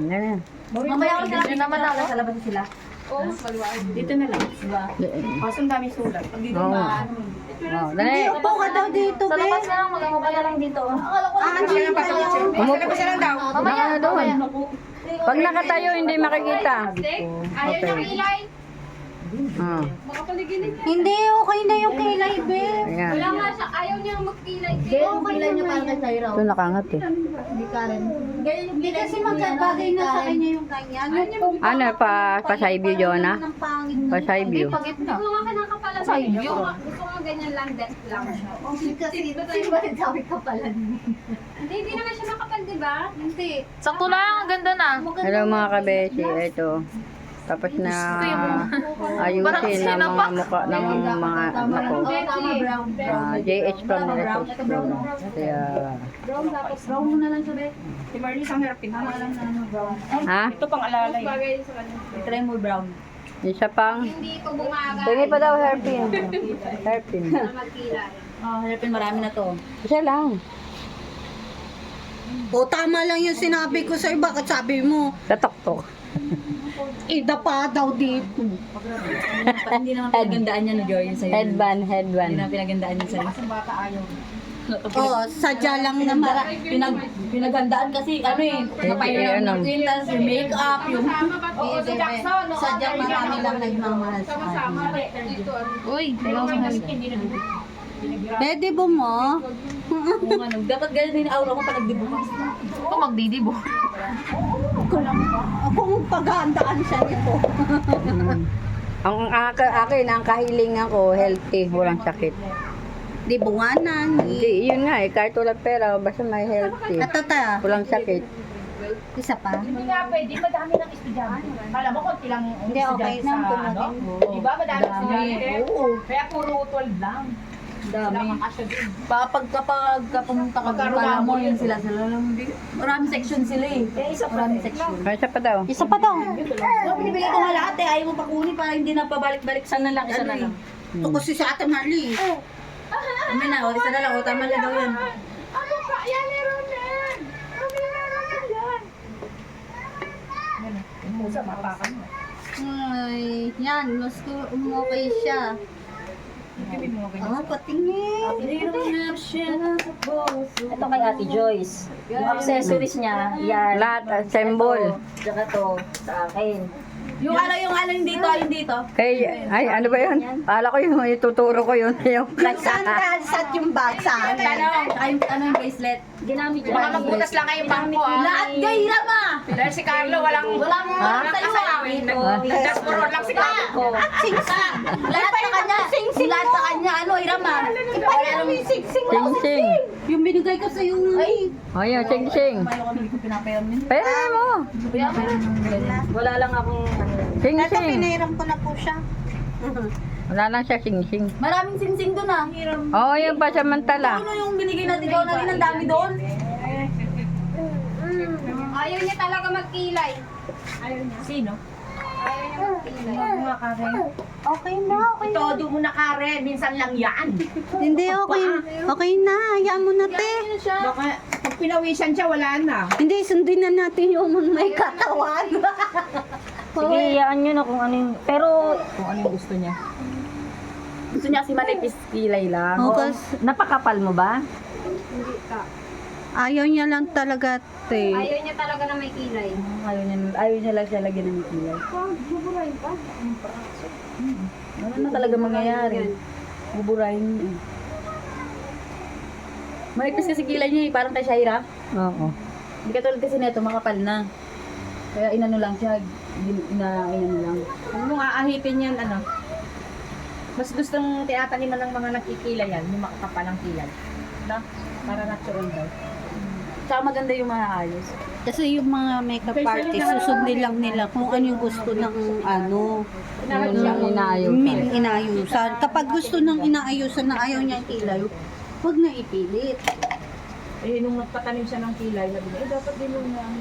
Yan. Mamaya ako sila naman ako sa labas sila. Oo, dito na lang. Diba? Kaso ang dami sulat. Pag dito Oo. ba? Dali. Upo ka daw dito, Sa be. labas na lang, mag-amapa na lang dito. Akala ko Andyan pa kayo. Umupo siya lang daw. mamaya, doon. Pag nakatayo, hindi makikita. Ayaw niya kilay. Ah. Hindi, okay na yung kilay, be. Ayan. Wala nga siya. Ayaw niya magkilay. Ganyan yung kilay niya para kay Tyra. Ito nakangat eh. Hindi ka rin. Ganyan yung Hindi kilay kasi magkabagay na sa kanya yung ganyan. Yung Ano, pa side view, Jonah? ng pangit. Pa side view. pagit na. Gusto nga kinakapalan. Sa iyo. Gusto nga ganyan lang. Death lang. Kasi, sino ba rin sabi ka pala? Hindi naman siya makapal, di ba? Hindi. Sakto lang, ang ganda na. Hello mga kabeshi, ito. Tapos na ayusin ng mga mukha ng mga anak ko. Tama, brown. JH from Resource Pro. Kaya, Brown tapos brown mo na lang sabi. Si Marlies ang hirap pinakalan na brown. ha? Ito pang alalay. Bagay sa kanya. Try mo brown. Isa pang, Hindi ko bumaga. tingin pa daw hairpin. Hairpin. na magkilay. Harapin marami na to. Isa lang. O, tama lang yung sinabi ko sa'yo. Bakit sabi mo, Tatok-tok. idapa daw dito. Hindi naman pinagandaan niya no Joy yung sa'yo. Headband, Hindi headband. naman pinagandaan niya sa'yo. O, sadya lang naman. Pinagandaan kasi ano eh. Eh, ano? Quintas, yung makeup, yung... Oo, si Jackson. Sadya marami lang nagmamahal sa Sama-sama. kanya. Dito. Uy, ikaw sa hali. Pwede ba mo? Kung ano, dapat ganun din yung aura mo pag nagdibukas. Kung magdidibo. Kung paghandaan siya nito. Ang akin, ang kahilingan ko, healthy, walang sakit. Di bunganan. Hindi, yun nga eh, kahit walang pera, basta may healthy. Atata, Walang sakit. isa pa. Hindi nga pwede, madami ng estudyante. Kala mo konti lang ang Hindi, okay estudyante na, sa ano? tumating. Di ba madami estudyante? Oo. Kaya puro 12 lang. Dami. Wala kang kasya din. Kapag pumunta ka doon, kala mo yun sila. Maraming section sila eh. Maraming section. May isa pa daw. Isa pa daw. So, binibigay ko nga lahat eh. Ayaw mo pa kunin para hindi na pabalik-balik. Isa na lang, isa na lang. Ito kasi si Ate Marley. Ano na, o, isa na lang. O, tama na daw yan. Ano pa? Yan, meron yan! Meron yan! Musa, mapakan mo. Ay, yan. Mas okay siya. Ah, patingin. Ito kay Ate Joyce. Yung accessories niya, yan. Lahat, symbol. Tsaka to, sa akin. Yung alin dito, alin dito. Kay, ay, ano ba yun? Akala ko yung ituturo ko yun. Yung Saan sat yung bag sa akin? Ano yung bracelet? Ginamit niya. Baka magbutas lang kayo bangko ah. Lahat gayra ma! Dahil si Carlo walang Walang Tapos puro lang si Carlo. Singsing. Lahat sa kanya. Lahat sa kanya. Ano, Irama? Ipahin mo yung singsing. sing-sing. Yung binigay ko sa yung... Ay, Ayun, sing-sing. Hindi ko pinapayaw niya. Pera mo. Wala lang akong ito Sing-sing. pinairam ko na po siya. Wala lang siya sing-sing. Maraming singsing doon ah. Oo, yung pasamantala. Ano yung binigay natin doon? Natin ang dami doon. Ayaw niya talaga magkilay. Sino? Ayaw niya magkilay. Okay na, okay na. Todo mo na Karen, minsan lang yan. Hindi, okay. Okay na, hayaan mo na, te. Baka pag pinawisan siya, wala na. Hindi, sundin na natin yung may katawan. Sige, iyaan nyo na kung ano yung... Pero... Kung ano yung gusto niya. Gusto niya kasi manipis kilay lang. Oh, Oo. kas- Napakapal mo ba? Ayaw niya lang talaga, te. Ayaw niya talaga na may kilay. Ayaw niya lang siya lagyan ng kilay. Ano na talaga mangyayari? Buburahin niya. Manipis kasi kilay niya eh, parang kay Shaira. Oo. Hindi ka tulad kasi neto, makapal na. Kaya inano lang siya, inano lang. Huwag mong aahipin yan, ano. Mas gustong tinataniman ng mga nakikilay yan, yung makakapalang kilay. No? Para natural daw. Tsaka maganda yung mga ayos. Kasi yung mga makeup artist, susundin lang nila kung ano yung gusto ng ano, Yun yung inaayusan. inaayusan. Kapag gusto ng inaayusan na ayaw niya kilay, huwag na ipilit. Eh, nung nagpatanim siya ng kilay, sabi niya, dapat din mo na ang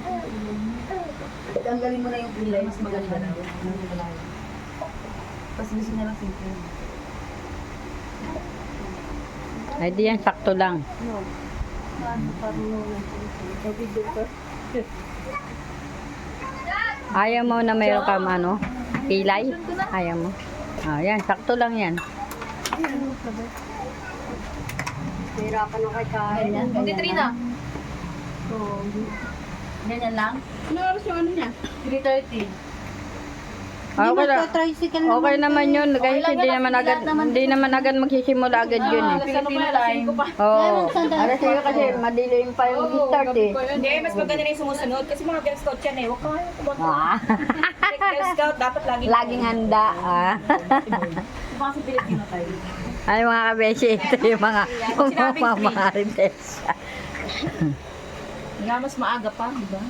Tanggalin mo na yung kilay, mas maganda na. Tapos gusto niya lang simple. Ay, di yan, sakto lang. Ayaw mo na mayroon kang ano, pilay? Ayaw mo? Ah, yan, sakto lang yan. Hirapan na kay Karen. Hindi, Trina. Ganyan lang? Ano oras yung ano niya? 3:30. Ah, okay, lang. Magta-tricycle Okay naman yun, guys. lang Hindi yan, naman kasi agad, lahat naman- hindi naman agad magsisimula agad yun eh. Filipino time. Oo. Alas 5 kasi madilim pa yung start eh. Hindi, mas maganda na yung sumusunod kasi mga Girl Scout yan eh. Huwag ka nga tumakbo. Ah, Girl Scout, dapat lagi. laging handa ah. Baka sa Filipino time. Ay mga kabeshi, ito yung mga mamarites. Nga mas maaga pa, di ba?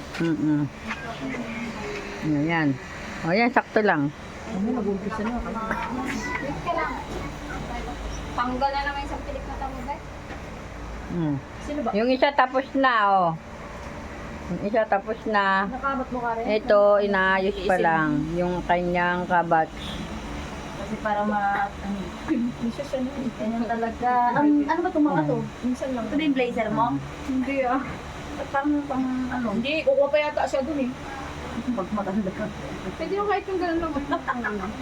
Ayan. O yan, sakto lang. Ano, mag-umpisa na. Tanggal na naman isang pilik na tamo, guys. Mm. Sino ba? Yung isa tapos na oh. Yung isa tapos na. Nakamot mo ka rin? Ito, inaayos pa lang. Yung kanyang kabat. Kasi para ma... Minsan siya na. Ganyan talaga. Ano ba itong mga to? Minsan lang. Ito na yung blazer mo? Hindi ah. Pang ano? Hindi, kukuha pa yata siya dun eh. Pag maganda ka. Pwede yung kahit yung gano'n lang.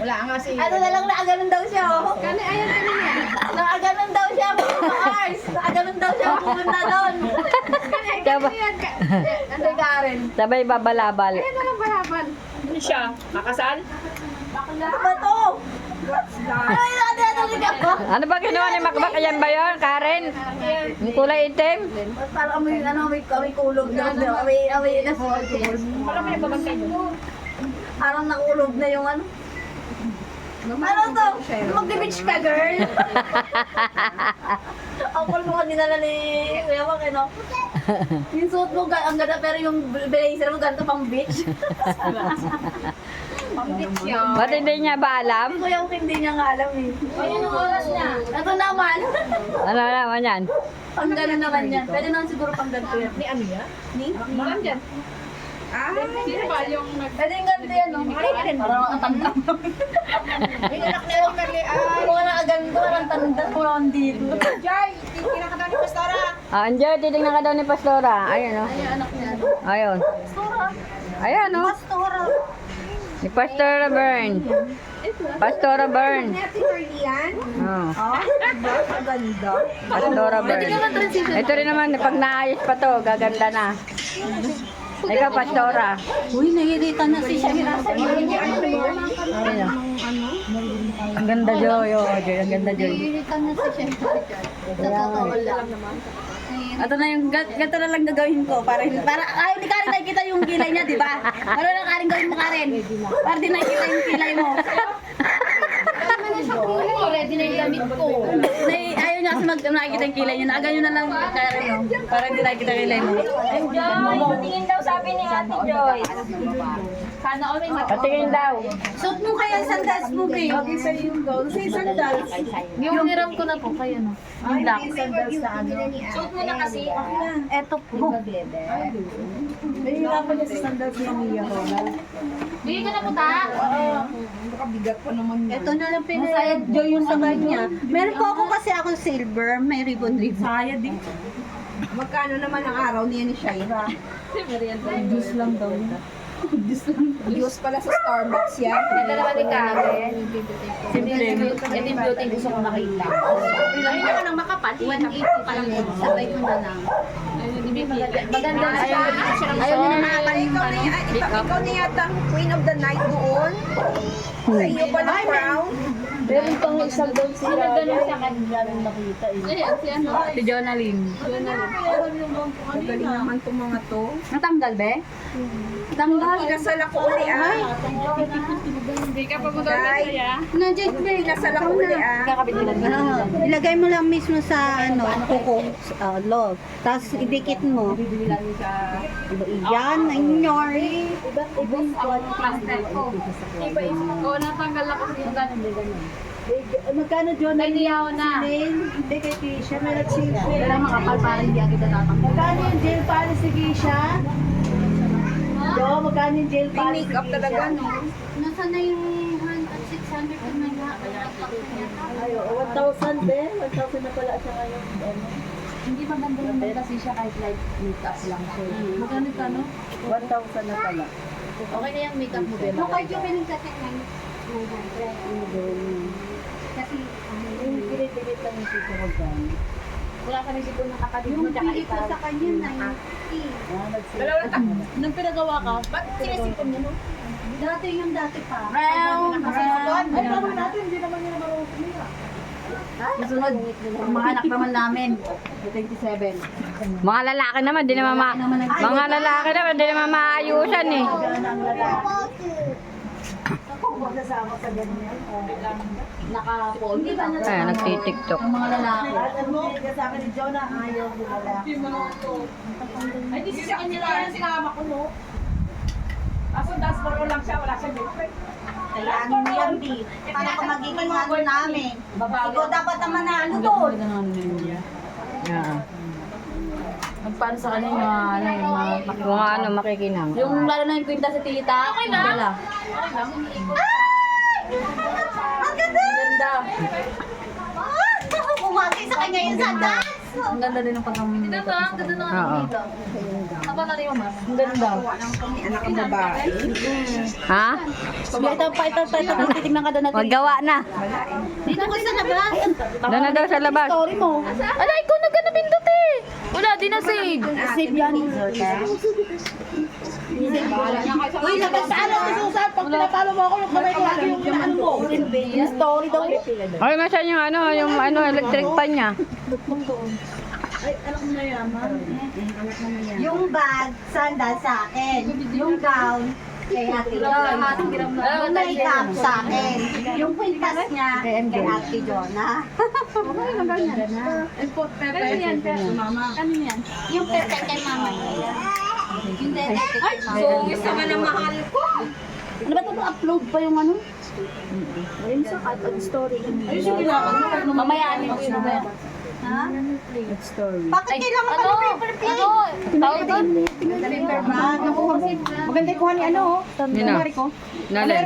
Wala nga si... Ano na lang, nakaganon daw siya, oh. Kani, ayan, kanina. Nakaganon daw siya, mga Ars. Nakaganon daw siya, pumunta doon. Sabay, Ano Karen? sabay babalabal. Ano siya? Kakasal? Ano ba to? Ano yung nakadadalik ako? Ano ba kinuha ni Makbak? Ayan ba yun, Karen? Yung kulay itim? Parang may, ano, may kulog na. May na po. Parang may babagay yun. Parang nakulog na yung ano. Ano to? Mag-beach ka, girl? Ang cool mo ka dinala ni Kuya Wak, no? Yung suot mo, ang ganda, pero yung blazer mo, ganito pang beach. Pang beach yun. Ba't hindi niya ba alam? Kuya Wak, hindi niya nga alam eh. Ayun ang oras niya. Ito naman. Ano naman yan? Pang gano'n naman yan. Pwede naman siguro pang ganito yan. Ni ano yan? Ni? Maram dyan. Ah, sino ba yung nag... Pwede yung ganito yan, no? Parang ang tanda. May anak na yung Merle. Kung wala ka ganito, parang tanda mo lang dito. Jai, kinakata ni Pastora. Ah, Andiyan, titignan ka daw ni Pastora. Ayun, oh. Ay, anak niya. Ayun. Ayan, oh. Pastora. Ni Pastora Bern. Pastora Bern. Oh. Maganda. Pastora Bern. Ito rin naman, pag naayos pa to, gaganda na. Ikaw, Pastora. Uy, nahirita na si Shakira. Ayun, oh. Ang ganda, Joy. Oh, Joy. Ang ganda, Joy. Nahirita na si Shakira. Sa totoo lang. Ito na yung ganito na lang gagawin ko para ayaw ni Karen nakikita yung kilay niya, di ba? Ano lang Karen gawin mo Karen? Para di nakikita yung kilay mo. Ready na yung damit ko. Ayaw niya kasi nakikita yung kilay niya. Naaga nyo na lang Karen, no? Para di nakikita yung kilay mo. Tingin daw sabi ni Ate Joy. Sana all may Patingin daw. Suot mo kaya sandals mo, babe. Okay sa'yo yung gold. Kasi sandals. Yung niram ko na po kayo, no? Yung black. sandals na ano. Suot mo na kasi. Eto po. Nahihirapan niya sa sandals niya niya ko. Bigay ka na po ta? Nakabigat pa naman yun. Eto na lang pinayad Joy yung sa kanya. Meron po ako kasi ako silver. May ribbon-ribbon. Saya din. Magkano naman ang araw niya ni Shaira? Juice lang daw. Juice pala sa Starbucks yan. Ito naman ni Karen. Simple. Yan yung beauty gusto ko makita. Ayun naman ang makapal. 180 pa lang po. Sabay ko na lang. Maganda na siya. Ayaw niya na Ikaw na yata ang queen of the night doon. Sa iyo pa na crown. Meron pang isang doon sila. Ano ganun sa kanya nakita eh. Si Jonalyn. Magaling naman itong mga to. Natanggal be? Natanggal. Inasal ako uli ah. Guys, Nandiyan, babe. inasal ako uli ah. Kakabit nila dito. Ilagay mo lang mismo sa ano, kuko, loob. Tapos idikit mo. Yan, inyori. Oo, natanggal ako sa ganun. Magkano, John? Hindi ako na. Hindi kay Keisha. May nag-sale Kailangan makapal para hindi kita tatanggal. Magkano yung jail policy si Keisha? Jo, magkano yung jail May policy makeup talaga no. Nasaan na yung 600 na may Ay, 1,000 be? 1,000 na pala siya ngayon. Hindi maganda naman kasi siya kahit light makeup lang siya. Magkano ka, no? 1,000 na pala. Okay na yung makeup mo, Bella. Yung kay Juvenil kasi ngayon. Kasi, Yung pilit-pilit lang yung sipon ko dyan. Wala kami sipon ng kapatid mo, yung tsaka pilit ko ikaw. sa kanya na Dalawa lang. Nung pinagawa ka, ba't sinisipon mo, no? Dati yung dati pa. Round, round. Ay, tama natin, hindi naman nila marunong kumira. Susunod, mga anak naman namin. 27. Mga lalaki naman, di naman mga lalaki naman, di naman maayusan eh. Naka-phone. Ay, nagtitiktok. Ang mga lalaki. Ay, di siya kanya lang, sinama ko, no? Kaso dance floor lang siya, wala siyang girlfriend. Kailangan mo yan, Di. Para kung magiging ano namin. Ikaw dapat naman na ano doon. Yeah. Paano sa kanya yung mga Kung ano, makikinang. yung lalo na yung kwenta sa tita. Okay na. Ang ganda! Ang ganda. Umagay sa kanya yung sandas. Ang ganda din ng pagkakamit. Ito ba? Ang ganda ng Oo. Apa na rin yung mas? Ang ganda. Anak ang babae. Ha? Ito. Titignan ka doon natin. Magawa na. Dito ko sa labas. Doon na daw sa labas. Story mo. Ala, ikaw na ganda pindot eh. Wala, di na save. Save yan. Uy, labas sa ano? Susan, pag pinapalo mo ako, yung kamay ko lagi yung ano mo. Yung story daw. Ay, masan yung ano, electric pan niya. Yung bag, sandal sa akin. Yung gown, kay Ate John. Yung makeup sa akin. Yung kwintas niya, kay Ate Jonah. Okay na ganyan. Yung pepper kay mama niya. Yung dedicate kay mama. So, gusto ka na mahal ko. Ano ba ito? Upload pa yung ano? Ayun sa story. Ayun yung kailangan mo. Mamaya ano yung mamaya. Ha? Bakit kailangan pa ng paper plate? Tawag doon. Paper bag. Maganda yung kuha ni ano, oh. Yun na. Nalin.